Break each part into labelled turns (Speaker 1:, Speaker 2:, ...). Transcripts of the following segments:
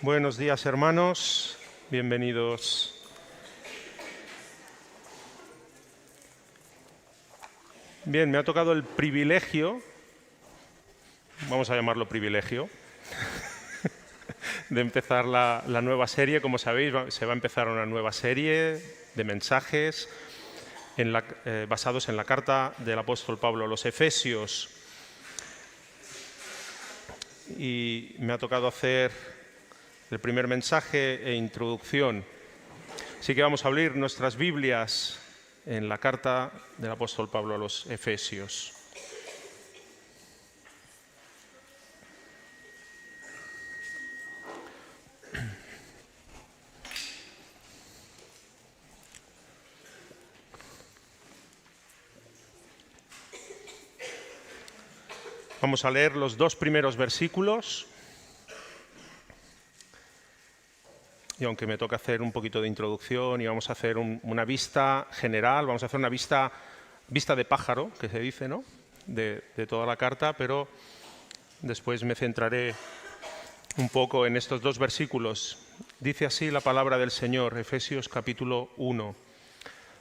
Speaker 1: Buenos días, hermanos. Bienvenidos. Bien, me ha tocado el privilegio, vamos a llamarlo privilegio, de empezar la nueva serie. Como sabéis, se va a empezar una nueva serie de mensajes basados en la carta del apóstol Pablo a los Efesios. Y me ha tocado hacer el primer mensaje e introducción. Así que vamos a abrir nuestras Biblias en la carta del apóstol Pablo a los Efesios. Vamos a leer los dos primeros versículos. Y aunque me toca hacer un poquito de introducción y vamos a hacer una vista general, vamos a hacer una vista de pájaro, que se dice, ¿no?, de toda la carta, pero después me centraré un poco en estos dos versículos. Dice así la palabra del Señor, Efesios capítulo 1.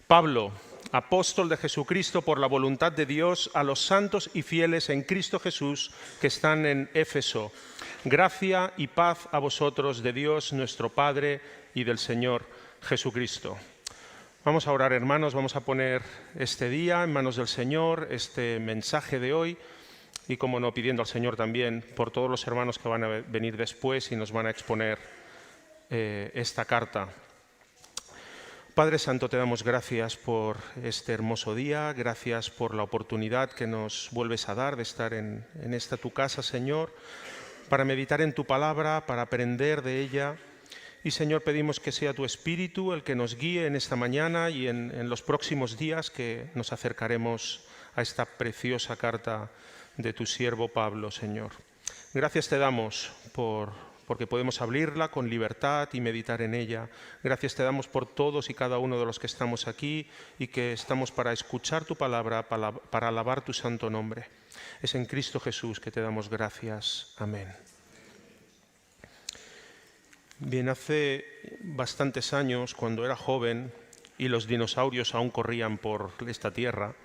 Speaker 1: Pablo, apóstol de Jesucristo por la voluntad de Dios, a los santos y fieles en Cristo Jesús que están en Éfeso. Gracia y paz a vosotros de Dios nuestro Padre y del Señor Jesucristo. Vamos a orar, hermanos, vamos a poner este día en manos del Señor, este mensaje de hoy, y como no, pidiendo al Señor también por todos los hermanos que van a venir después y nos van a exponer esta carta. Padre Santo, te damos gracias por este hermoso día, gracias por la oportunidad que nos vuelves a dar de estar en esta tu casa, Señor, para meditar en tu palabra, para aprender de ella. Y, Señor, pedimos que sea tu Espíritu el que nos guíe en esta mañana y en los próximos días que nos acercaremos a esta preciosa carta de tu siervo Pablo, Señor. Gracias te damos porque podemos abrirla con libertad y meditar en ella. Gracias te damos por todos y cada uno de los que estamos aquí y que estamos para escuchar tu palabra, para alabar tu santo nombre. Es en Cristo Jesús que te damos gracias. Amén. Bien, hace bastantes años, cuando era joven y los dinosaurios aún corrían por esta tierra,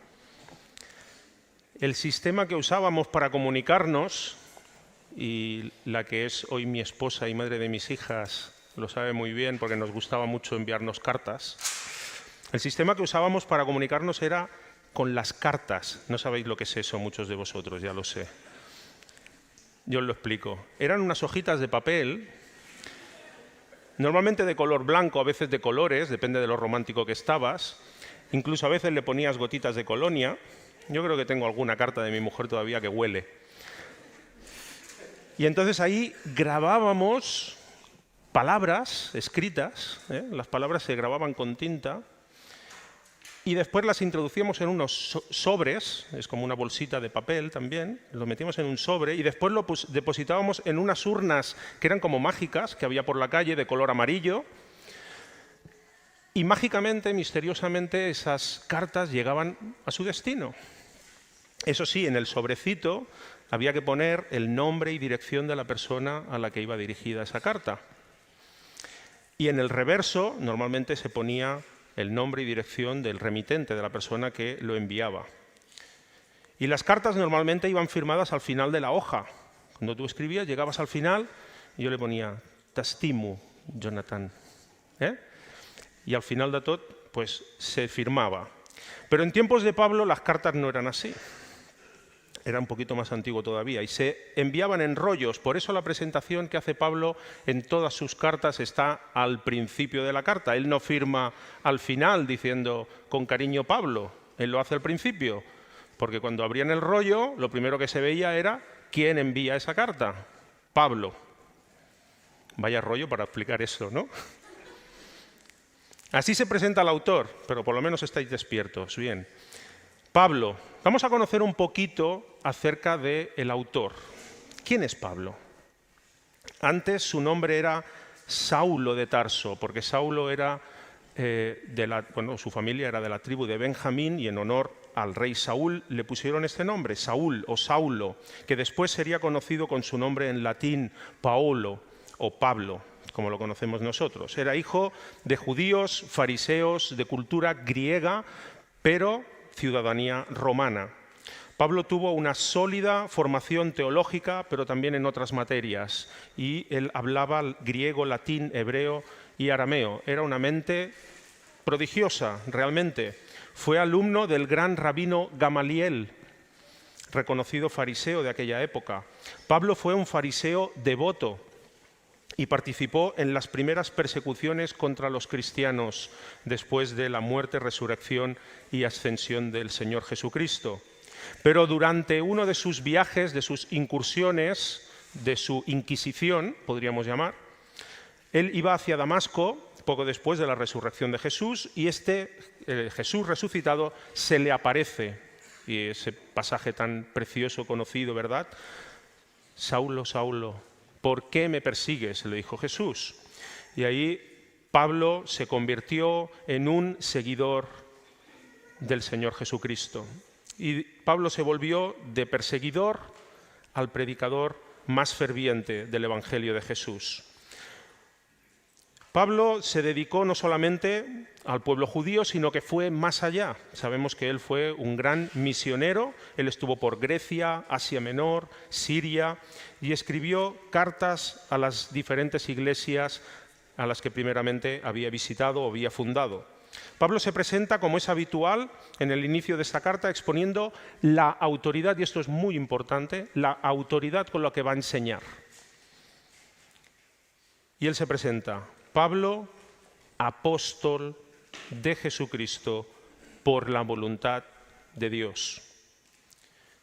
Speaker 1: el sistema que usábamos para comunicarnos, y la que es hoy mi esposa y madre de mis hijas lo sabe muy bien porque nos gustaba mucho enviarnos cartas. El sistema que usábamos para comunicarnos era con las cartas. No sabéis lo que es eso, muchos de vosotros, ya lo sé. Yo os lo explico. Eran unas hojitas de papel, normalmente de color blanco, a veces de colores, depende de lo romántico que estabas. Incluso a veces le ponías gotitas de colonia. Yo creo que tengo alguna carta de mi mujer todavía que huele. Y entonces ahí grabábamos palabras escritas, las palabras se grababan con tinta y después las introducíamos en unos sobres, es como una bolsita de papel también, lo metíamos en un sobre y después lo depositábamos en unas urnas que eran como mágicas, que había por la calle de color amarillo, y mágicamente, misteriosamente, esas cartas llegaban a su destino. Eso sí, en el sobrecito había que poner el nombre y dirección de la persona a la que iba dirigida esa carta. Y en el reverso normalmente se ponía el nombre y dirección del remitente, de la persona que lo enviaba. Y las cartas normalmente iban firmadas al final de la hoja. Cuando tú escribías, llegabas al final y yo le ponía T'estimu, Jonathan. Y al final de todo, pues se firmaba. Pero en tiempos de Pablo las cartas no eran así. Era un poquito más antiguo todavía, y se enviaban en rollos. Por eso la presentación que hace Pablo en todas sus cartas está al principio de la carta. Él no firma al final diciendo con cariño Pablo, él lo hace al principio, porque cuando abrían el rollo, lo primero que se veía era ¿quién envía esa carta? Pablo. Vaya rollo para explicar eso, ¿no? Así se presenta el autor, pero por lo menos estáis despiertos. Bien. Pablo. Vamos a conocer un poquito acerca del autor. ¿Quién es Pablo? Antes su nombre era Saulo de Tarso, porque Saulo era su familia era de la tribu de Benjamín y en honor al rey Saúl le pusieron este nombre, Saúl o Saulo, que después sería conocido con su nombre en latín, Paolo o Pablo, como lo conocemos nosotros. Era hijo de judíos, fariseos, de cultura griega, pero ciudadanía romana. Pablo tuvo una sólida formación teológica, pero también en otras materias, y él hablaba griego, latín, hebreo y arameo. Era una mente prodigiosa, realmente. Fue alumno del gran rabino Gamaliel, reconocido fariseo de aquella época. Pablo fue un fariseo devoto y participó en las primeras persecuciones contra los cristianos después de la muerte, resurrección y ascensión del Señor Jesucristo. Pero durante uno de sus viajes, de sus incursiones, de su inquisición, podríamos llamar, él iba hacia Damasco poco después de la resurrección de Jesús, y Jesús resucitado se le aparece, y ese pasaje tan precioso, conocido, ¿verdad? Saulo, Saulo, ¿por qué me persigues?, le dijo Jesús. Y ahí Pablo se convirtió en un seguidor del Señor Jesucristo. Y Pablo se volvió de perseguidor al predicador más ferviente del Evangelio de Jesús. Pablo se dedicó no solamente al pueblo judío, sino que fue más allá. Sabemos que él fue un gran misionero. Él estuvo por Grecia, Asia Menor, Siria, y escribió cartas a las diferentes iglesias a las que primeramente había visitado o había fundado. Pablo se presenta, como es habitual, en el inicio de esta carta, exponiendo la autoridad, y esto es muy importante, la autoridad con la que va a enseñar. Y él se presenta: Pablo, apóstol de Jesucristo por la voluntad de Dios.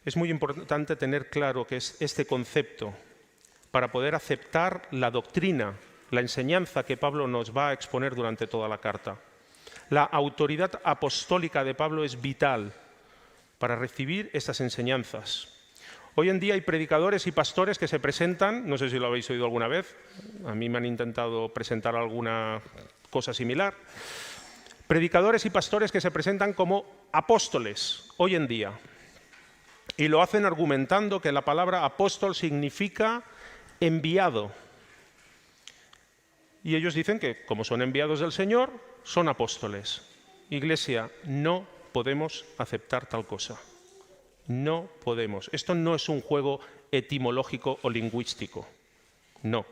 Speaker 1: Es muy importante tener claro que es este concepto para poder aceptar la doctrina, la enseñanza que Pablo nos va a exponer durante toda la carta. La autoridad apostólica de Pablo es vital para recibir estas enseñanzas. Hoy en día hay predicadores y pastores que se presentan, no sé si lo habéis oído alguna vez, a mí me han intentado presentar alguna cosa similar, predicadores y pastores que se presentan como apóstoles hoy en día, y lo hacen argumentando que la palabra apóstol significa enviado. Y ellos dicen que, como son enviados del Señor, son apóstoles. Iglesia, no podemos aceptar tal cosa. No podemos. Esto no es un juego etimológico o lingüístico. No.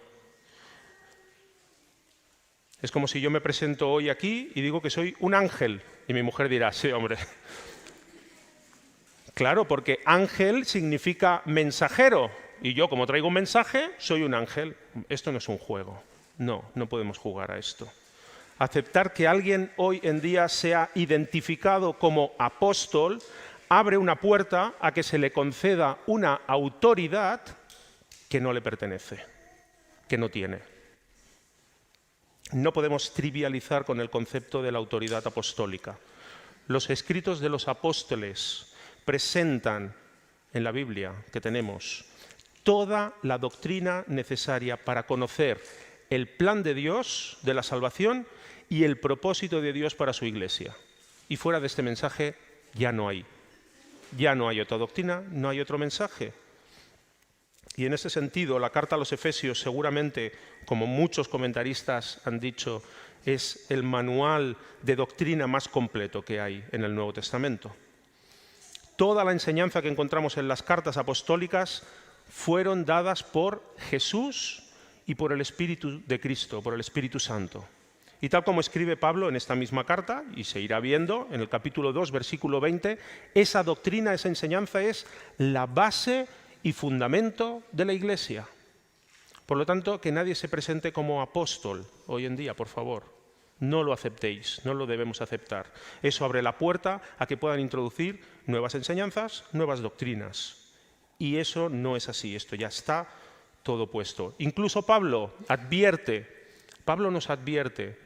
Speaker 1: Es como si yo me presento hoy aquí y digo que soy un ángel. Y mi mujer dirá: sí, hombre. Claro, porque ángel significa mensajero. Y yo, como traigo un mensaje, soy un ángel. Esto no es un juego. No, no podemos jugar a esto. Aceptar que alguien hoy en día sea identificado como apóstol abre una puerta a que se le conceda una autoridad que no le pertenece, que no tiene. No podemos trivializar con el concepto de la autoridad apostólica. Los escritos de los apóstoles presentan en la Biblia que tenemos toda la doctrina necesaria para conocer el plan de Dios de la salvación y el propósito de Dios para su iglesia. Y fuera de este mensaje ya no hay. Ya no hay otra doctrina, no hay otro mensaje. Y en ese sentido, la carta a los Efesios, seguramente, como muchos comentaristas han dicho, es el manual de doctrina más completo que hay en el Nuevo Testamento. Toda la enseñanza que encontramos en las cartas apostólicas fueron dadas por Jesús y por el Espíritu de Cristo, por el Espíritu Santo. Y tal como escribe Pablo en esta misma carta, y se irá viendo en el capítulo 2, versículo 20, esa doctrina, esa enseñanza es la base y fundamento de la Iglesia. Por lo tanto, que nadie se presente como apóstol hoy en día, por favor. No lo aceptéis, no lo debemos aceptar. Eso abre la puerta a que puedan introducir nuevas enseñanzas, nuevas doctrinas. Y eso no es así, esto ya está todo puesto. Incluso Pablo nos advierte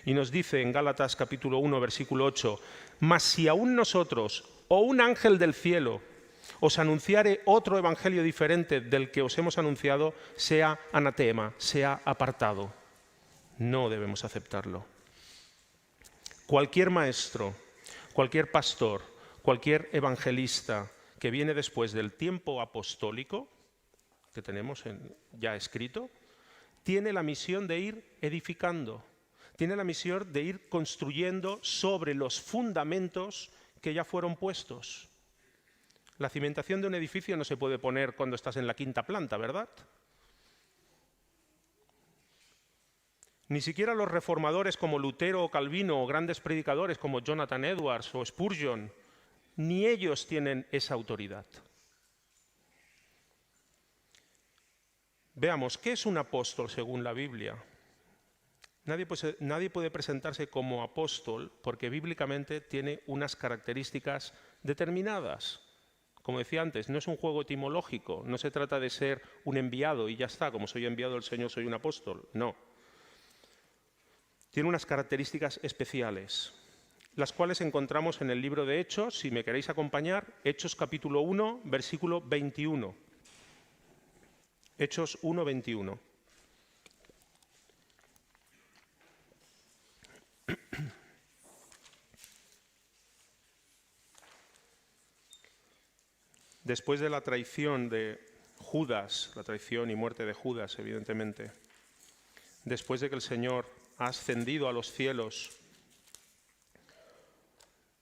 Speaker 1: y nos dice en Gálatas capítulo 1, versículo 8, «Mas si aún nosotros o un ángel del cielo os anunciare otro evangelio diferente del que os hemos anunciado, sea anatema, sea apartado». No debemos aceptarlo. Cualquier maestro, cualquier pastor, cualquier evangelista que viene después del tiempo apostólico, que tenemos ya escrito, tiene la misión de ir edificando, tiene la misión de ir construyendo sobre los fundamentos que ya fueron puestos. La cimentación de un edificio no se puede poner cuando estás en la quinta planta, ¿verdad? Ni siquiera los reformadores como Lutero o Calvino o grandes predicadores como Jonathan Edwards o Spurgeon, ni ellos tienen esa autoridad. Veamos, ¿qué es un apóstol según la Biblia? Nadie puede presentarse como apóstol porque bíblicamente tiene unas características determinadas. Como decía antes, no es un juego etimológico, no se trata de ser un enviado y ya está, como soy enviado del Señor soy un apóstol, no. Tiene unas características especiales, las cuales encontramos en el libro de Hechos, si me queréis acompañar, Hechos capítulo 1, versículo 21. Hechos 1, 21. Después de la traición de Judas, la traición y muerte de Judas, evidentemente, después de que el Señor ha ascendido a los cielos,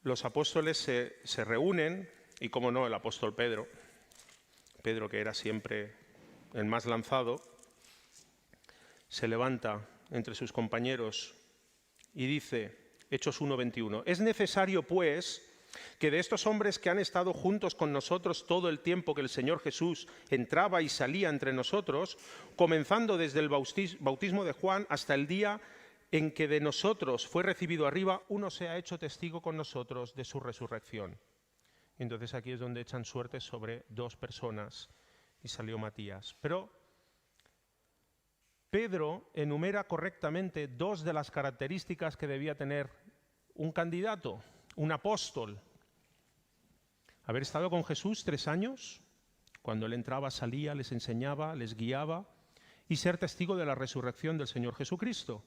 Speaker 1: los apóstoles se reúnen, y como no, el apóstol Pedro, que era siempre el más lanzado, se levanta entre sus compañeros y dice, Hechos 1:21, es necesario, pues, que de estos hombres que han estado juntos con nosotros todo el tiempo que el Señor Jesús entraba y salía entre nosotros, comenzando desde el bautismo de Juan hasta el día en que de nosotros fue recibido arriba, uno se ha hecho testigo con nosotros de su resurrección. Entonces aquí es donde echan suerte sobre dos personas y salió Matías. Pero Pedro enumera correctamente dos de las características que debía tener un candidato, un apóstol. Haber estado con Jesús 3 años, cuando él entraba, salía, les enseñaba, les guiaba, y ser testigo de la resurrección del Señor Jesucristo.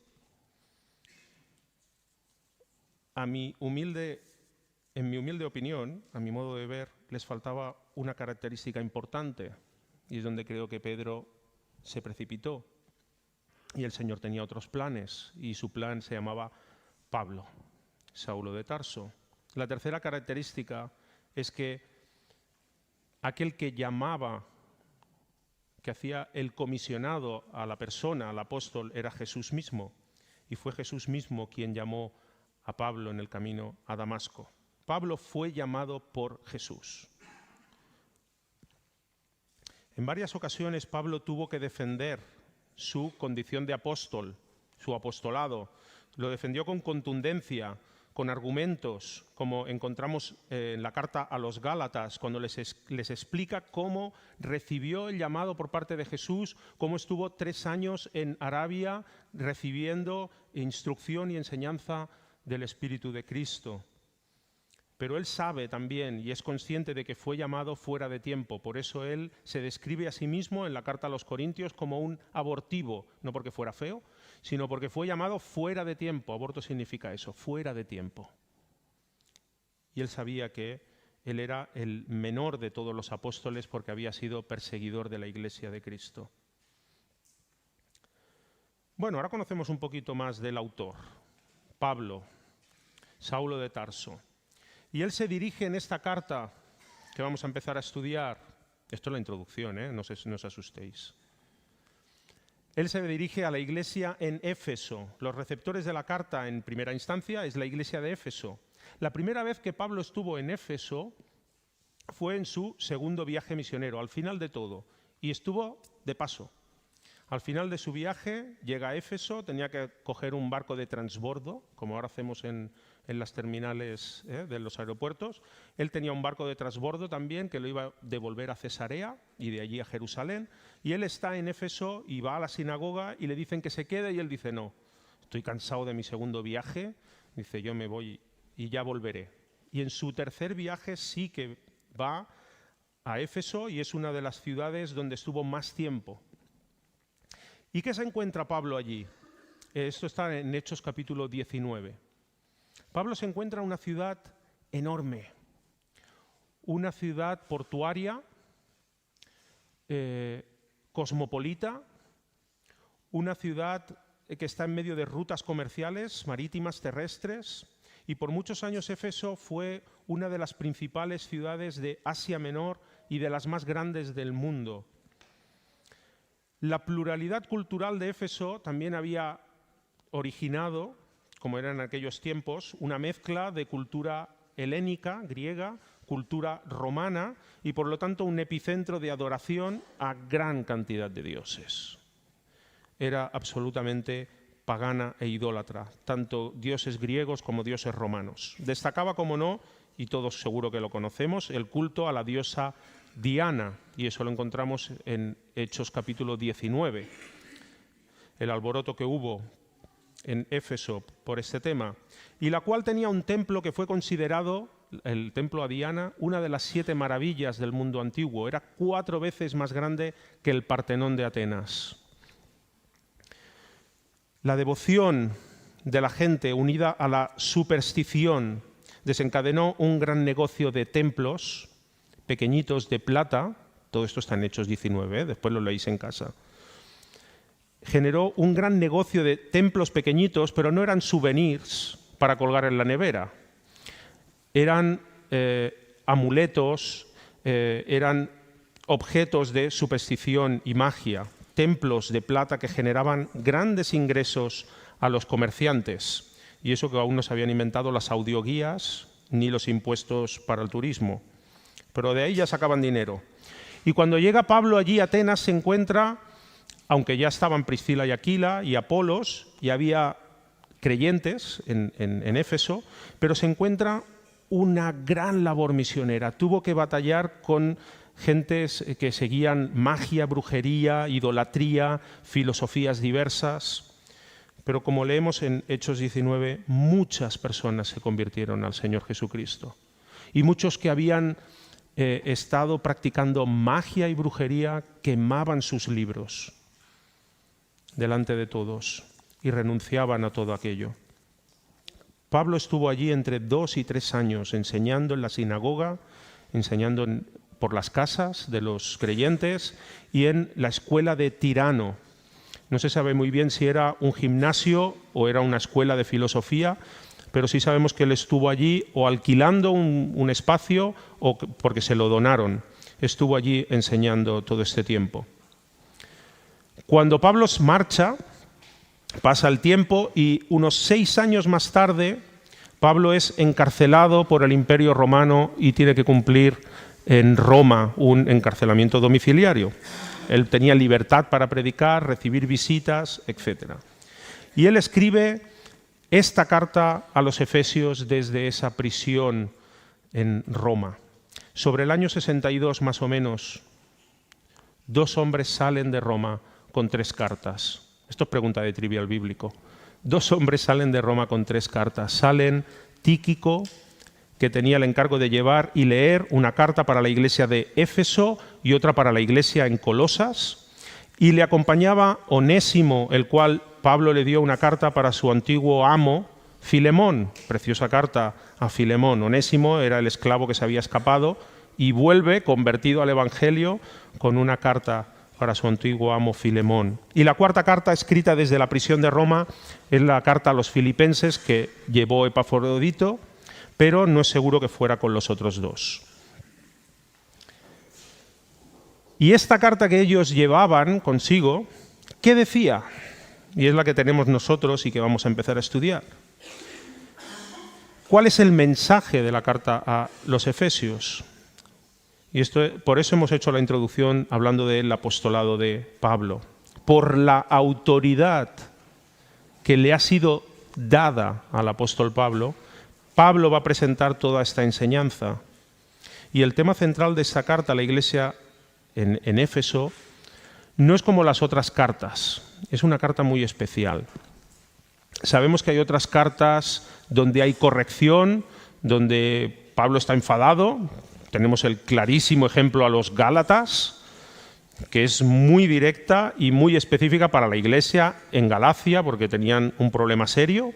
Speaker 1: En mi humilde opinión, a mi modo de ver, les faltaba una característica importante, y es donde creo que Pedro se precipitó. Y el Señor tenía otros planes, y su plan se llamaba Pablo, Saulo de Tarso. La tercera característica es que aquel que llamaba, que hacía el comisionado a la persona, al apóstol, era Jesús mismo. Y fue Jesús mismo quien llamó a Pablo en el camino a Damasco. Pablo fue llamado por Jesús. En varias ocasiones Pablo tuvo que defender su condición de apóstol, su apostolado. Lo defendió con contundencia, con argumentos, como encontramos en la carta a los Gálatas, cuando les explica cómo recibió el llamado por parte de Jesús, cómo estuvo 3 años en Arabia recibiendo instrucción y enseñanza del Espíritu de Cristo. Pero él sabe también y es consciente de que fue llamado fuera de tiempo. Por eso él se describe a sí mismo en la carta a los Corintios como un abortivo, no porque fuera feo, sino porque fue llamado fuera de tiempo. Aborto significa eso, fuera de tiempo. Y él sabía que él era el menor de todos los apóstoles porque había sido perseguidor de la Iglesia de Cristo. Bueno, ahora conocemos un poquito más del autor, Pablo, Saulo de Tarso. Y él se dirige en esta carta que vamos a empezar a estudiar. Esto es la introducción, no os asustéis. Él se dirige a la iglesia en Éfeso. Los receptores de la carta en primera instancia es la iglesia de Éfeso. La primera vez que Pablo estuvo en Éfeso fue en su segundo viaje misionero, al final de todo, y estuvo de paso. Al final de su viaje llega a Éfeso, tenía que coger un barco de transbordo, como ahora hacemos en las terminales de los aeropuertos. Él tenía un barco de transbordo también que lo iba a devolver a Cesarea y de allí a Jerusalén. Y él está en Éfeso y va a la sinagoga y le dicen que se quede y él dice no, estoy cansado de mi segundo viaje, dice yo me voy y ya volveré. Y en su tercer viaje sí que va a Éfeso y es una de las ciudades donde estuvo más tiempo. ¿Y qué se encuentra Pablo allí? Esto está en Hechos capítulo 19. Pablo se encuentra en una ciudad enorme, una ciudad portuaria, cosmopolita, una ciudad que está en medio de rutas comerciales, marítimas, terrestres, y por muchos años Éfeso fue una de las principales ciudades de Asia Menor y de las más grandes del mundo. La pluralidad cultural de Éfeso también había originado, como era en aquellos tiempos, una mezcla de cultura helénica, griega, cultura romana y por lo tanto un epicentro de adoración a gran cantidad de dioses. Era absolutamente pagana e idólatra, tanto dioses griegos como dioses romanos. Destacaba, como no, y todos seguro que lo conocemos, el culto a la diosa Diana, y eso lo encontramos en Hechos capítulo 19. El alboroto que hubo en Éfeso por este tema, y la cual tenía un templo que fue considerado, el templo a Diana, una de las 7 maravillas del mundo antiguo. Era 4 veces más grande que el Partenón de Atenas. La devoción de la gente unida a la superstición desencadenó un gran negocio de templos pequeñitos de plata. Todo esto está en Hechos 19, después lo leéis en casa. Generó un gran negocio de templos pequeñitos, pero no eran souvenirs para colgar en la nevera. Eran amuletos, eran objetos de superstición y magia, templos de plata que generaban grandes ingresos a los comerciantes. Y eso que aún no se habían inventado las audioguías ni los impuestos para el turismo. Pero de ahí ya sacaban dinero. Y cuando llega Pablo allí a Atenas se encuentra, aunque ya estaban Priscila y Aquila y Apolos, y había creyentes en Éfeso, pero se encuentra una gran labor misionera. Tuvo que batallar con gentes que seguían magia, brujería, idolatría, filosofías diversas. Pero como leemos en Hechos 19, muchas personas se convirtieron al Señor Jesucristo. Y muchos que habían estado practicando magia y brujería quemaban sus libros delante de todos y renunciaban a todo aquello. Pablo estuvo allí entre 2 y 3 años enseñando en la sinagoga, enseñando por las casas de los creyentes y en la escuela de Tirano. No se sabe muy bien si era un gimnasio o era una escuela de filosofía, pero sí sabemos que él estuvo allí o alquilando un espacio o porque se lo donaron. Estuvo allí enseñando todo este tiempo. Cuando Pablo marcha, pasa el tiempo y unos 6 años más tarde, Pablo es encarcelado por el Imperio Romano y tiene que cumplir en Roma un encarcelamiento domiciliario. Él tenía libertad para predicar, recibir visitas, etc. Y él escribe esta carta a los efesios desde esa prisión en Roma. Sobre el año 62 más o menos, 2 hombres salen de Roma con 3 cartas. Esto es pregunta de trivial bíblico. 2 hombres salen de Roma con 3 cartas. Salen Tíquico, que tenía el encargo de llevar y leer una carta para la iglesia de Éfeso y otra para la iglesia en Colosas, y le acompañaba Onésimo, el cual Pablo le dio una carta para su antiguo amo, Filemón, preciosa carta a Filemón. Onésimo era el esclavo que se había escapado y vuelve convertido al Evangelio con una carta para su antiguo amo Filemón. Y la 4ª carta escrita desde la prisión de Roma es la carta a los filipenses que llevó Epafrodito, pero no es seguro que fuera con los otros 2. Y esta carta que ellos llevaban consigo, ¿qué decía? Y es la que tenemos nosotros y que vamos a empezar a estudiar. ¿Cuál es el mensaje de la carta a los Efesios? Y por eso hemos hecho la introducción hablando del apostolado de Pablo. Por la autoridad que le ha sido dada al apóstol Pablo, Pablo va a presentar toda esta enseñanza. Y el tema central de esta carta a la iglesia en Éfeso no es como las otras cartas, es una carta muy especial. Sabemos que hay otras cartas donde hay corrección, donde Pablo está enfadado. Tenemos el clarísimo ejemplo a los Gálatas, que es muy directa y muy específica para la iglesia en Galacia, porque tenían un problema serio.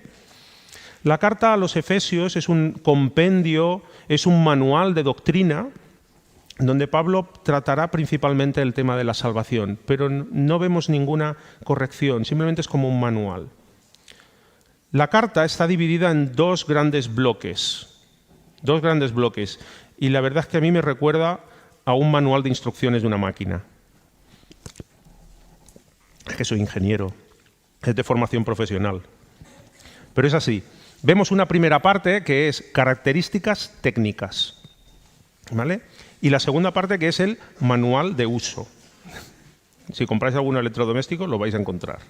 Speaker 1: La carta a los Efesios es un compendio, es un manual de doctrina donde Pablo tratará principalmente el tema de la salvación, pero no vemos ninguna corrección, simplemente es como un manual. La carta está dividida en dos grandes bloques, y la verdad es que a mí me recuerda a un manual de instrucciones de una máquina. Es que soy ingeniero, es de formación profesional. Pero es así. Vemos una primera parte que es características técnicas, ¿vale? Y la segunda parte que es el manual de uso. Si compráis algún electrodoméstico lo vais a encontrar.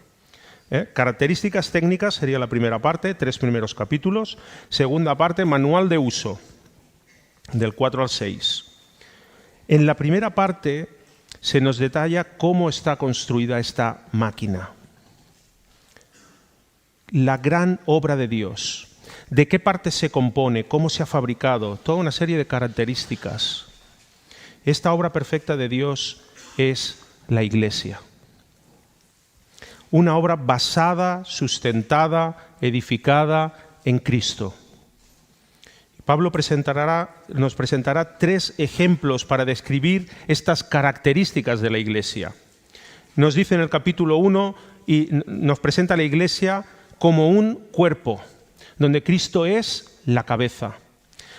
Speaker 1: Características técnicas sería la primera parte, 3 primeros capítulos. Segunda parte, manual de uso, del 4 al 6. En la primera parte se nos detalla cómo está construida esta máquina. La gran obra de Dios. De qué parte se compone, cómo se ha fabricado, toda una serie de características. Esta obra perfecta de Dios es la Iglesia. Una obra basada, sustentada, edificada en Cristo. Pablo nos presentará 3 ejemplos para describir estas características de la Iglesia. Nos dice en el capítulo 1 y nos presenta a la Iglesia como un cuerpo, donde Cristo es la cabeza.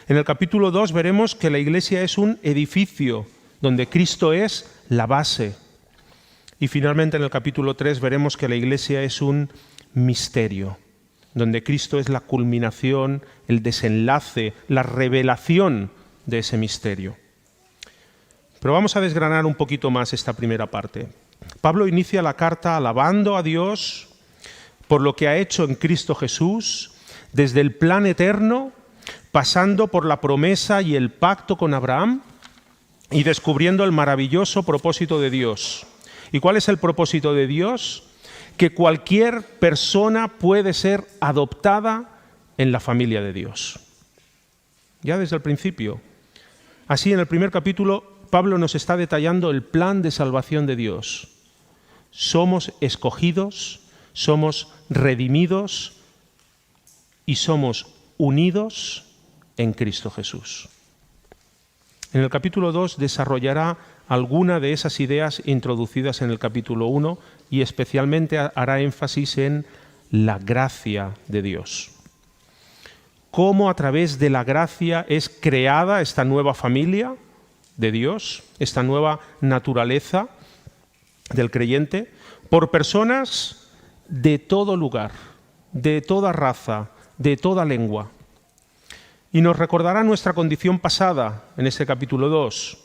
Speaker 1: En el capítulo 2 veremos que la Iglesia es un edificio, donde Cristo es la base. Y finalmente en el capítulo 3 veremos que la Iglesia es un misterio, donde Cristo es la culminación, el desenlace, la revelación de ese misterio. Pero vamos a desgranar un poquito más esta primera parte. Pablo inicia la carta alabando a Dios por lo que ha hecho en Cristo Jesús, desde el plan eterno, pasando por la promesa y el pacto con Abraham y descubriendo el maravilloso propósito de Dios. ¿Y cuál es el propósito de Dios? Que cualquier persona puede ser adoptada en la familia de Dios. Ya desde el principio. Así, en el primer capítulo, Pablo nos está detallando el plan de salvación de Dios. Somos escogidos, somos redimidos y somos unidos en Cristo Jesús. En el capítulo 2 desarrollará alguna de esas ideas introducidas en el capítulo 1 y especialmente hará énfasis en la gracia de Dios. Cómo a través de la gracia es creada esta nueva familia de Dios, esta nueva naturaleza del creyente, por personas de todo lugar, de toda raza, de toda lengua. Y nos recordará nuestra condición pasada en este capítulo 2.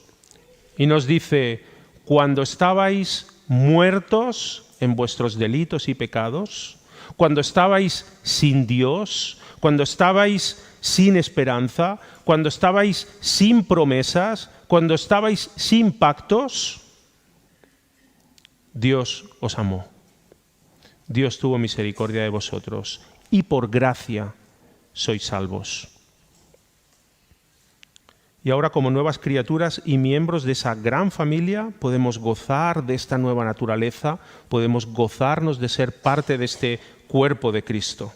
Speaker 1: Y nos dice, cuando estabais muertos en vuestros delitos y pecados, cuando estabais sin Dios, cuando estabais sin esperanza, cuando estabais sin promesas, cuando estabais sin pactos, Dios os amó. Dios tuvo misericordia de vosotros y por gracia sois salvos. Y ahora, como nuevas criaturas y miembros de esa gran familia, podemos gozar de esta nueva naturaleza, podemos gozarnos de ser parte de este cuerpo de Cristo.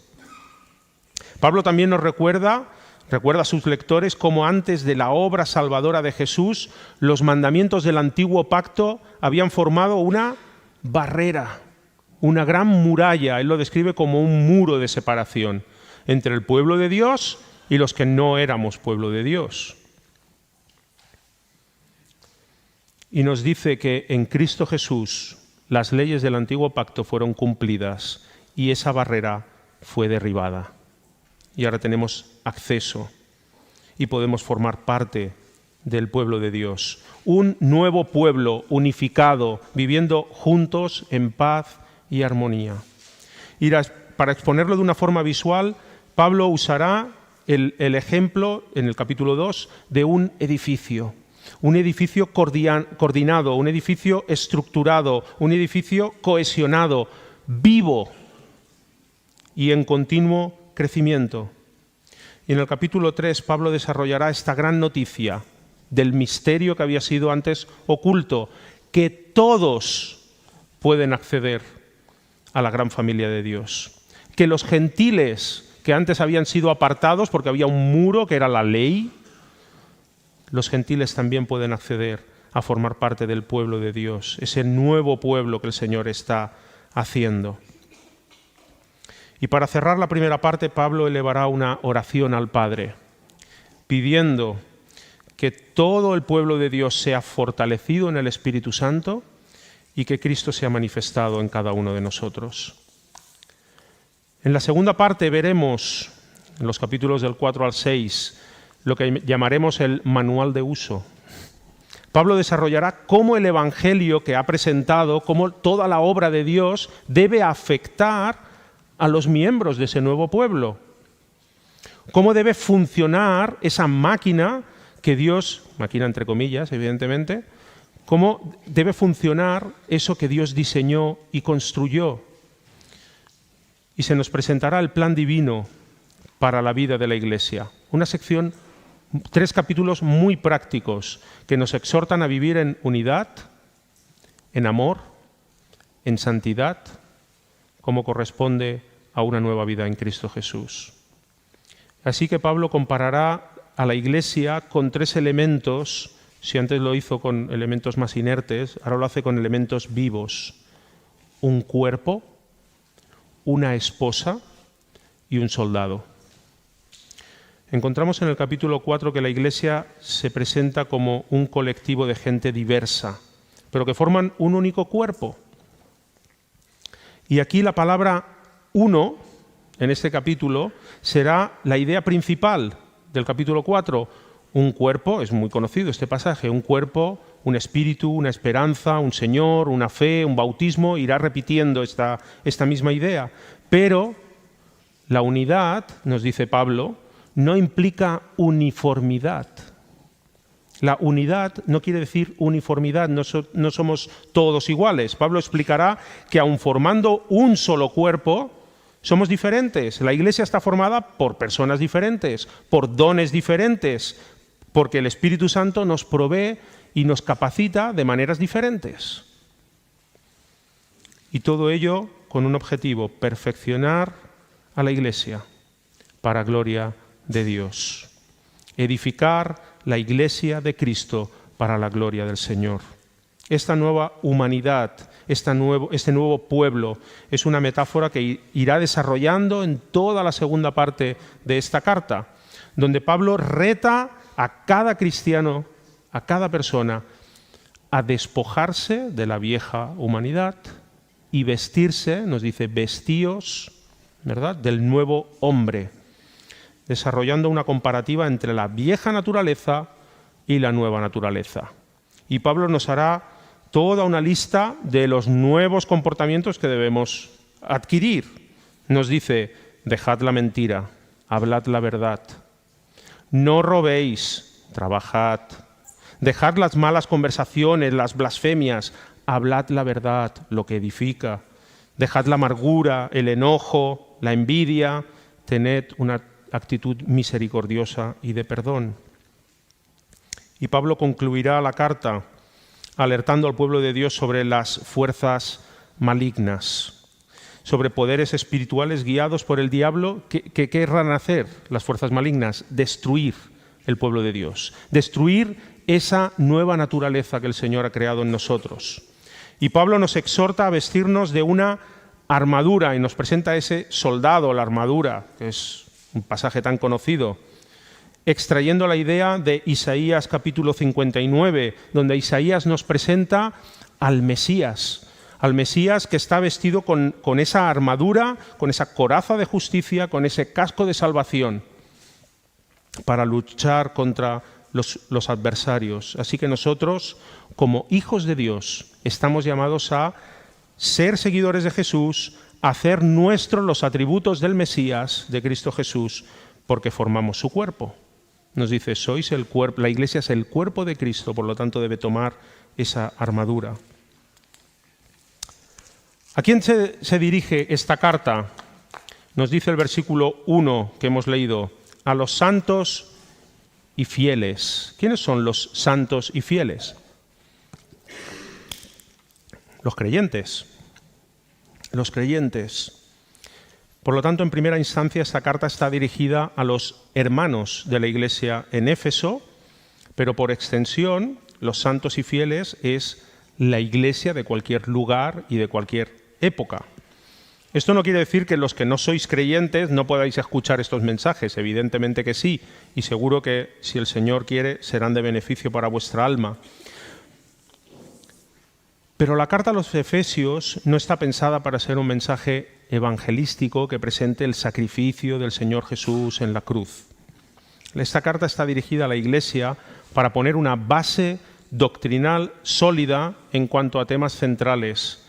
Speaker 1: Pablo también nos recuerda a sus lectores cómo antes de la obra salvadora de Jesús, los mandamientos del antiguo pacto habían formado una barrera, una gran muralla. Él lo describe como un muro de separación entre el pueblo de Dios y los que no éramos pueblo de Dios. Y nos dice que en Cristo Jesús las leyes del antiguo pacto fueron cumplidas y esa barrera fue derribada. Y ahora tenemos acceso y podemos formar parte del pueblo de Dios. Un nuevo pueblo unificado, viviendo juntos en paz y armonía. Y para exponerlo de una forma visual, Pablo usará el ejemplo en el capítulo 2 de un edificio coordinado, un edificio estructurado, un edificio cohesionado, vivo y en continuo crecimiento. Y en el capítulo 3 Pablo desarrollará esta gran noticia del misterio que había sido antes oculto, que todos pueden acceder a la gran familia de Dios, que los gentiles que antes habían sido apartados porque había un muro que era la ley, los gentiles también pueden acceder a formar parte del pueblo de Dios, ese nuevo pueblo que el Señor está haciendo. Y para cerrar la primera parte, Pablo elevará una oración al Padre, pidiendo que todo el pueblo de Dios sea fortalecido en el Espíritu Santo y que Cristo sea manifestado en cada uno de nosotros. En la segunda parte veremos, en los capítulos del 4 al 6, lo que llamaremos el manual de uso. Pablo desarrollará cómo el Evangelio que ha presentado, cómo toda la obra de Dios debe afectar a los miembros de ese nuevo pueblo. Cómo debe funcionar esa máquina que Dios, máquina entre comillas, evidentemente, cómo debe funcionar eso que Dios diseñó y construyó. Y se nos presentará el plan divino para la vida de la Iglesia. Una sección, 3 capítulos muy prácticos que nos exhortan a vivir en unidad, en amor, en santidad, como corresponde a una nueva vida en Cristo Jesús. Así que Pablo comparará a la Iglesia con 3 elementos. Si antes lo hizo con elementos más inertes, ahora lo hace con elementos vivos. Un cuerpo, una esposa y un soldado. Encontramos en el capítulo 4 que la Iglesia se presenta como un colectivo de gente diversa, pero que forman un único cuerpo. Y aquí la palabra uno, en este capítulo, será la idea principal del capítulo 4. Un cuerpo, es muy conocido este pasaje, un cuerpo, un espíritu, una esperanza, un Señor, una fe, un bautismo, irá repitiendo esta misma idea. Pero la unidad, nos dice Pablo, no implica uniformidad. La unidad no quiere decir uniformidad, no somos todos iguales. Pablo explicará que aun formando un solo cuerpo, somos diferentes. La Iglesia está formada por personas diferentes, por dones diferentes, porque el Espíritu Santo nos provee y nos capacita de maneras diferentes. Y todo ello con un objetivo: perfeccionar a la Iglesia para gloria de Dios. Edificar la Iglesia de Cristo para la gloria del Señor. Esta nueva humanidad, este nuevo pueblo, es una metáfora que irá desarrollando en toda la segunda parte de esta carta, donde Pablo reta a cada cristiano, a cada persona, a despojarse de la vieja humanidad y vestirse, nos dice, vestíos, ¿verdad?, del nuevo hombre, desarrollando una comparativa entre la vieja naturaleza y la nueva naturaleza. Y Pablo nos hará toda una lista de los nuevos comportamientos que debemos adquirir. Nos dice: dejad la mentira, hablad la verdad, no robéis, trabajad, dejad las malas conversaciones, las blasfemias, hablad la verdad, lo que edifica, dejad la amargura, el enojo, la envidia, tened una actitud misericordiosa y de perdón. Y Pablo concluirá la carta alertando al pueblo de Dios sobre las fuerzas malignas, sobre poderes espirituales guiados por el diablo que querrán hacer las fuerzas malignas: destruir el pueblo de Dios, destruir esa nueva naturaleza que el Señor ha creado en nosotros. Y Pablo nos exhorta a vestirnos de una armadura y nos presenta ese soldado, la armadura, que es un pasaje tan conocido, extrayendo la idea de Isaías capítulo 59, donde Isaías nos presenta al Mesías que está vestido con esa armadura, con esa coraza de justicia, con ese casco de salvación, para luchar contra los adversarios. Así que nosotros, como hijos de Dios, estamos llamados a ser seguidores de Jesús, a hacer nuestros los atributos del Mesías, de Cristo Jesús, porque formamos su cuerpo. Nos dice: sois el cuerpo, la Iglesia es el cuerpo de Cristo, por lo tanto debe tomar esa armadura. ¿A quién se dirige esta carta? Nos dice el versículo 1 que hemos leído: a los santos y fieles. ¿Quiénes son los santos y fieles? Los creyentes. Los creyentes. Por lo tanto, en primera instancia, esta carta está dirigida a los hermanos de la Iglesia en Éfeso, pero por extensión, los santos y fieles es la Iglesia de cualquier lugar y de cualquier época. Esto no quiere decir que los que no sois creyentes no podáis escuchar estos mensajes, evidentemente que sí, y seguro que si el Señor quiere serán de beneficio para vuestra alma. Pero la carta a los Efesios no está pensada para ser un mensaje evangelístico que presente el sacrificio del Señor Jesús en la cruz. Esta carta está dirigida a la Iglesia para poner una base doctrinal sólida en cuanto a temas centrales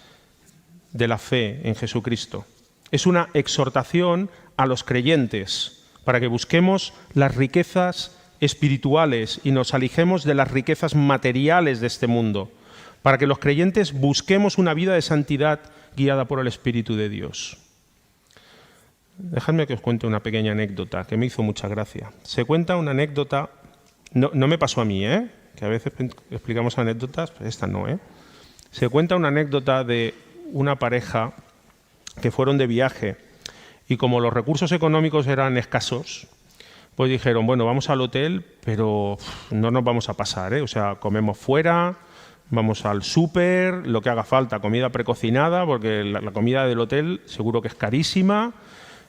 Speaker 1: de la fe en Jesucristo. Es una exhortación a los creyentes para que busquemos las riquezas espirituales y nos alejemos de las riquezas materiales de este mundo, para que los creyentes busquemos una vida de santidad guiada por el Espíritu de Dios. Dejadme que os cuente una pequeña anécdota que me hizo mucha gracia. Se cuenta una anécdota, no me pasó a mí, que a veces explicamos anécdotas, pero esta no. Se cuenta una anécdota de una pareja que fueron de viaje y como los recursos económicos eran escasos, pues dijeron, bueno, vamos al hotel, pero no nos vamos a pasar, o sea, comemos fuera, vamos al súper, lo que haga falta, comida precocinada, porque la comida del hotel seguro que es carísima,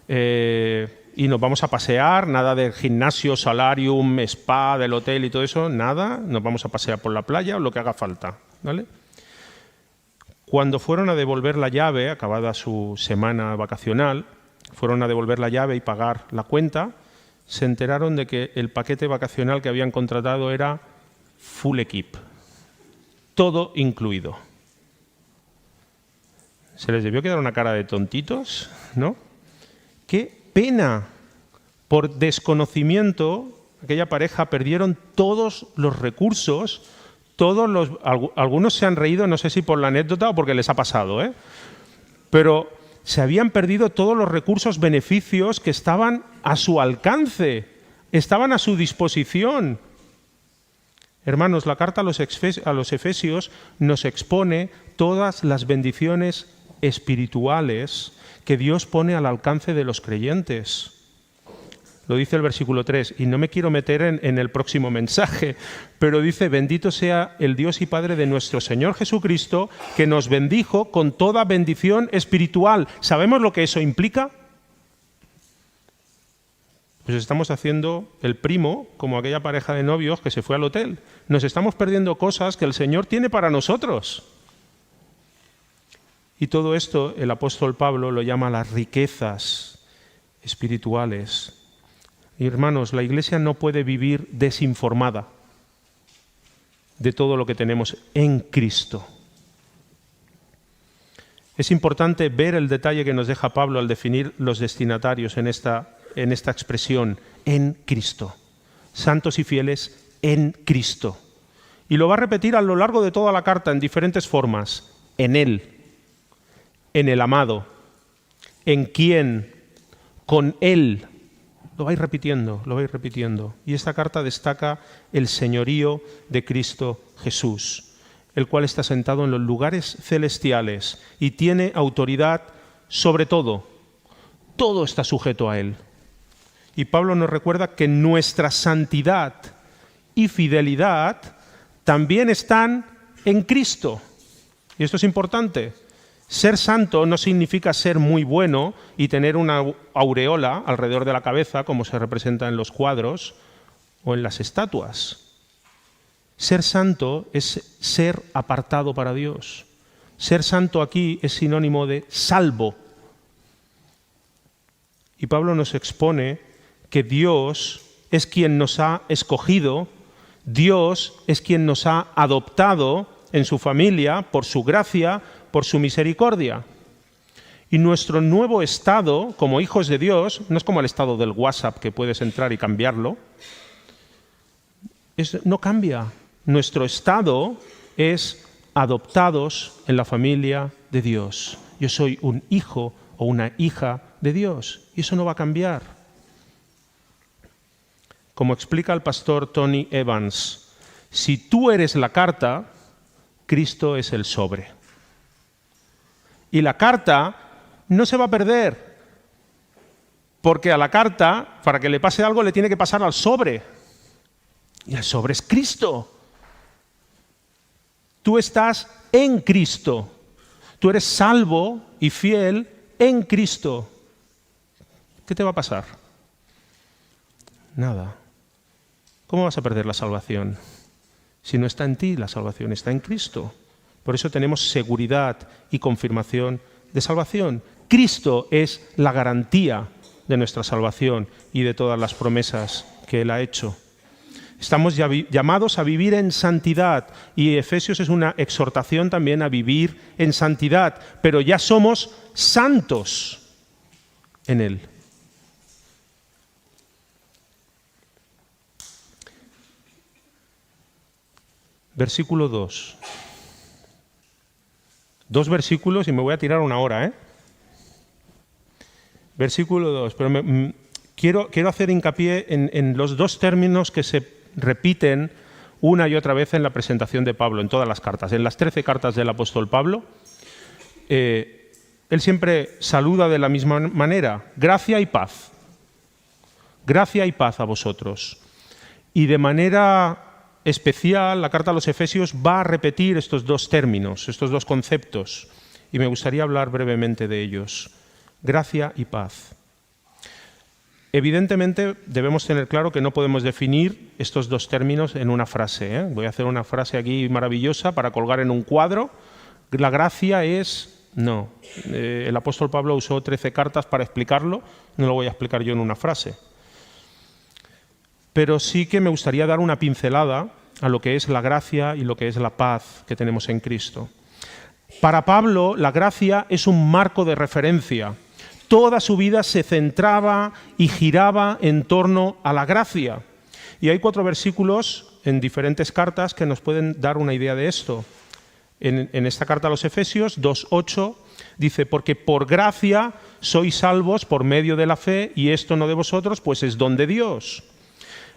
Speaker 1: y nos vamos a pasear, nada de gimnasio, solarium, spa del hotel y todo eso, nada, nos vamos a pasear por la playa o lo que haga falta, ¿vale? Cuando fueron a devolver la llave, acabada su semana vacacional, fueron a devolver la llave y pagar la cuenta, se enteraron de que el paquete vacacional que habían contratado era full equip, todo incluido. Se les debió quedar una cara de tontitos, ¿no? ¡Qué pena! Por desconocimiento, aquella pareja perdieron todos los recursos, algunos se han reído, no sé si por la anécdota o porque les ha pasado, pero se habían perdido todos los recursos, beneficios que estaban a su alcance, estaban a su disposición. Hermanos, la carta a los Efesios nos expone todas las bendiciones espirituales que Dios pone al alcance de los creyentes. Lo dice el versículo 3, y no me quiero meter en el próximo mensaje, pero dice, bendito sea el Dios y Padre de nuestro Señor Jesucristo, que nos bendijo con toda bendición espiritual. ¿Sabemos lo que eso implica? Pues estamos haciendo el primo, como aquella pareja de novios que se fue al hotel. Nos estamos perdiendo cosas que el Señor tiene para nosotros. Y todo esto el apóstol Pablo lo llama las riquezas espirituales. Y hermanos, la Iglesia no puede vivir desinformada de todo lo que tenemos en Cristo. Es importante ver el detalle que nos deja Pablo al definir los destinatarios en esta expresión, en Cristo. Santos y fieles en Cristo. Y lo va a repetir a lo largo de toda la carta en diferentes formas. En Él, en el amado, en quién, con Él. Lo vais repitiendo, lo vais repitiendo. Y esta carta destaca el señorío de Cristo Jesús, el cual está sentado en los lugares celestiales y tiene autoridad sobre todo. Todo está sujeto a Él. Y Pablo nos recuerda que nuestra santidad y fidelidad también están en Cristo. Y esto es importante. Ser santo no significa ser muy bueno y tener una aureola alrededor de la cabeza, como se representa en los cuadros o en las estatuas. Ser santo es ser apartado para Dios. Ser santo aquí es sinónimo de salvo. Y Pablo nos expone que Dios es quien nos ha escogido, Dios es quien nos ha adoptado en su familia por su gracia, por su misericordia. Y nuestro nuevo estado como hijos de Dios no es como el estado del WhatsApp que puedes entrar y cambiarlo. No cambia. Nuestro estado es adoptados en la familia de Dios. Yo soy un hijo o una hija de Dios y eso no va a cambiar. Como explica el pastor Tony Evans, si tú eres la carta, Cristo es el sobre. Y la carta no se va a perder, porque a la carta, para que le pase algo, le tiene que pasar al sobre. Y el sobre es Cristo. Tú estás en Cristo. Tú eres salvo y fiel en Cristo. ¿Qué te va a pasar? Nada. ¿Cómo vas a perder la salvación? Si no está en ti, la salvación está en Cristo. Por eso tenemos seguridad y confirmación de salvación. Cristo es la garantía de nuestra salvación y de todas las promesas que Él ha hecho. Estamos llamados a vivir en santidad y Efesios es una exhortación también a vivir en santidad, pero ya somos santos en Él. Versículo 2. 2 versículos y me voy a tirar una hora, ¿eh? Versículo 2. Pero quiero hacer hincapié en los 2 términos que se repiten una y otra vez en la presentación de Pablo, en todas las cartas. En las 13 cartas del apóstol Pablo, él siempre saluda de la misma manera: gracia y paz. Gracia y paz a vosotros. Y de manera especial, la carta a los Efesios va a repetir estos 2 términos, estos 2 conceptos, y me gustaría hablar brevemente de ellos. Gracia y paz. Evidentemente, debemos tener claro que no podemos definir estos 2 términos en una frase, ¿eh? Voy a hacer una frase aquí maravillosa para colgar en un cuadro. La gracia es... No. El apóstol Pablo usó 13 cartas para explicarlo, no lo voy a explicar yo en una frase. Pero sí que me gustaría dar una pincelada a lo que es la gracia y lo que es la paz que tenemos en Cristo. Para Pablo, la gracia es un marco de referencia. Toda su vida se centraba y giraba en torno a la gracia. Y hay 4 versículos en diferentes cartas que nos pueden dar una idea de esto. En esta carta a los Efesios 2:8 dice: porque por gracia sois salvos por medio de la fe, y esto no de vosotros, pues es don de Dios.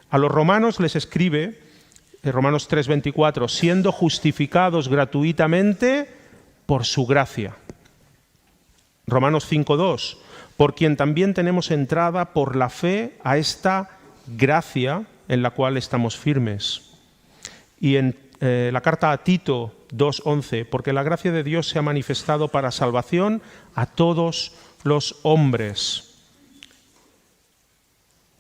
Speaker 1: A los romanos les escribe, en Romanos 3:24, siendo justificados gratuitamente por su gracia. Romanos 5:2, por quien también tenemos entrada por la fe a esta gracia en la cual estamos firmes. Y en la carta a Tito 2:11, porque la gracia de Dios se ha manifestado para salvación a todos los hombres.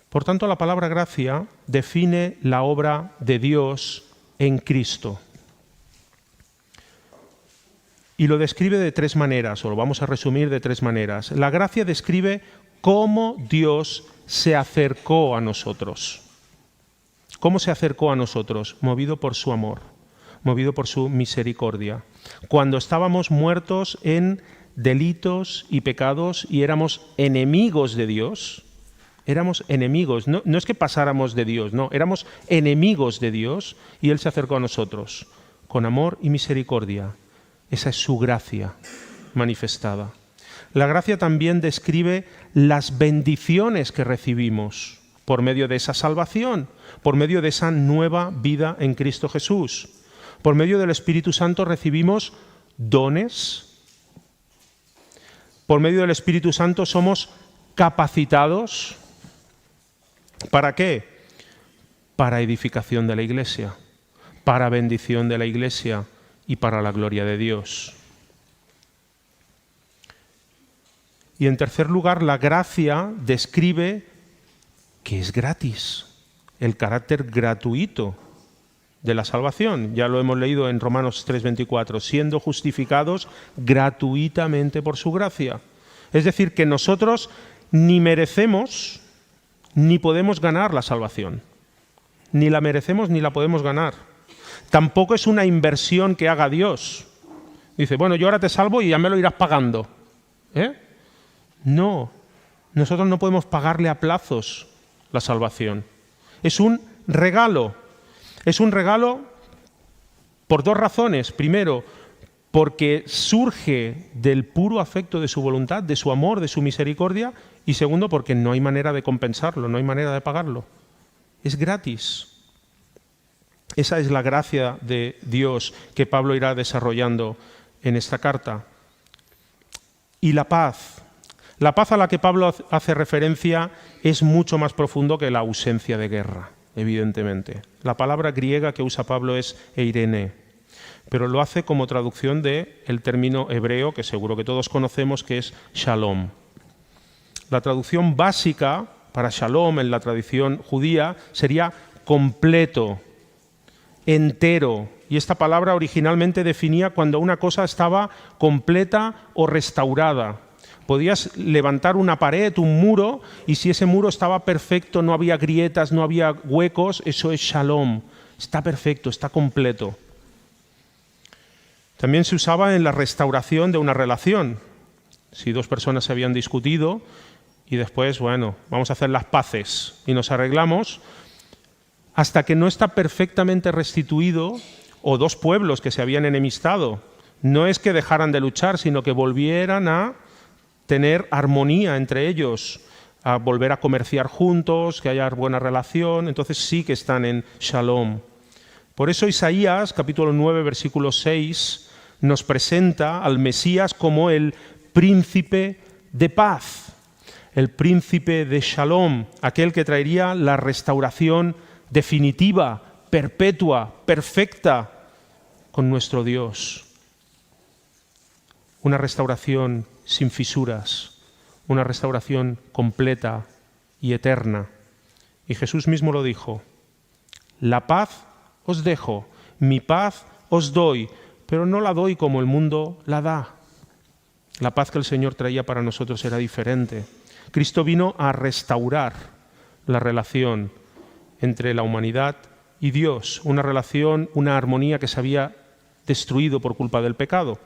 Speaker 1: Por tanto, la palabra gracia define la obra de Dios en Cristo. Y lo describe de 3 maneras, o lo vamos a resumir de 3 maneras. La gracia describe cómo Dios se acercó a nosotros. ¿Cómo se acercó a nosotros? Movido por su amor, movido por su misericordia. Cuando estábamos muertos en delitos y pecados y éramos enemigos de Dios, éramos enemigos, no es que pasáramos de Dios, no, éramos enemigos de Dios y Él se acercó a nosotros con amor y misericordia. Esa es su gracia manifestada. La gracia también describe las bendiciones que recibimos por medio de esa salvación, por medio de esa nueva vida en Cristo Jesús. Por medio del Espíritu Santo recibimos dones. Por medio del Espíritu Santo somos capacitados. ¿Para qué? Para edificación de la Iglesia, para bendición de la Iglesia y para la gloria de Dios. Y en tercer lugar, la gracia describe que es gratis, el carácter gratuito de la salvación. Ya lo hemos leído en Romanos 3:24, siendo justificados gratuitamente por su gracia. Es decir, que nosotros ni merecemos ni podemos ganar la salvación. Ni la merecemos ni la podemos ganar. Tampoco es una inversión que haga Dios. Dice, bueno, yo ahora te salvo y ya me lo irás pagando. No, nosotros no podemos pagarle a plazos la salvación. Es un regalo. Es un regalo por 2 razones. Primero, porque surge del puro afecto de su voluntad, de su amor, de su misericordia. Y segundo, porque no hay manera de compensarlo, no hay manera de pagarlo. Es gratis. Esa es la gracia de Dios que Pablo irá desarrollando en esta carta. Y la paz. La paz a la que Pablo hace referencia es mucho más profundo que la ausencia de guerra. evidentemente. La palabra griega que usa Pablo es eirene, pero lo hace como traducción del término hebreo, que seguro que todos conocemos, que es shalom. La traducción básica para shalom en la tradición judía sería completo, entero. Y esta palabra originalmente definía cuando una cosa estaba completa o restaurada. Podías levantar una pared, un muro, y si ese muro estaba perfecto, no había grietas, no había huecos, eso es shalom. Está perfecto, está completo. También se usaba en la restauración de una relación. Si dos personas se habían discutido y después, bueno, vamos a hacer las paces y nos arreglamos, hasta que no está perfectamente restituido, o dos pueblos que se habían enemistado, no es que dejaran de luchar, sino que volvieran a tener armonía entre ellos, a volver a comerciar juntos, que haya buena relación, entonces sí que están en shalom. Por eso Isaías, capítulo 9, versículo 6, nos presenta al Mesías como el príncipe de paz, el príncipe de shalom, aquel que traería la restauración definitiva, perpetua, perfecta con nuestro Dios. Una restauración sin fisuras, una restauración completa y eterna. Y Jesús mismo lo dijo: la paz os dejo, mi paz os doy, pero no la doy como el mundo la da. La paz que el Señor traía para nosotros era diferente. Cristo vino a restaurar la relación entre la humanidad y Dios, una relación, una armonía que se había destruido por culpa del pecado.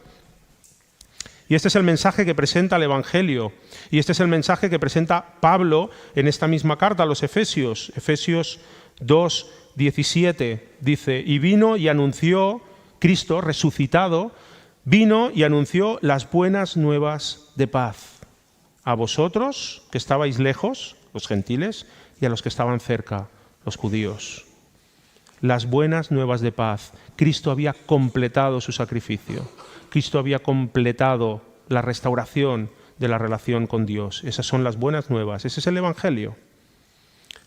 Speaker 1: Y este es el mensaje que presenta el Evangelio, y este es el mensaje que presenta Pablo en esta misma carta a los Efesios. Efesios 2, 17 dice: y vino y anunció, Cristo resucitado, vino y anunció las buenas nuevas de paz a vosotros que estabais lejos, los gentiles, y a los que estaban cerca, los judíos. Las buenas nuevas de paz. Cristo había completado su sacrificio. Cristo había completado la restauración de la relación con Dios. Esas son las buenas nuevas. Ese es el Evangelio.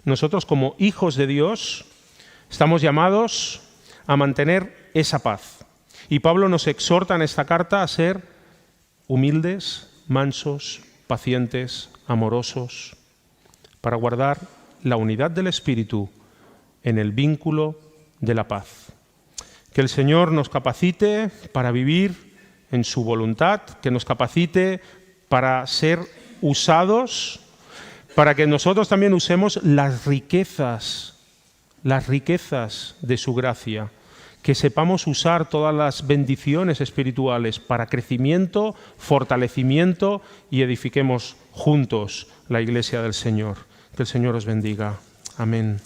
Speaker 1: Nosotros, como hijos de Dios, estamos llamados a mantener esa paz. Y Pablo nos exhorta en esta carta a ser humildes, mansos, pacientes, amorosos, para guardar la unidad del Espíritu en el vínculo de la paz. Que el Señor nos capacite para vivir en su voluntad, que nos capacite para ser usados, para que nosotros también usemos las riquezas de su gracia, que sepamos usar todas las bendiciones espirituales para crecimiento, fortalecimiento y edifiquemos juntos la Iglesia del Señor. Que el Señor os bendiga. Amén.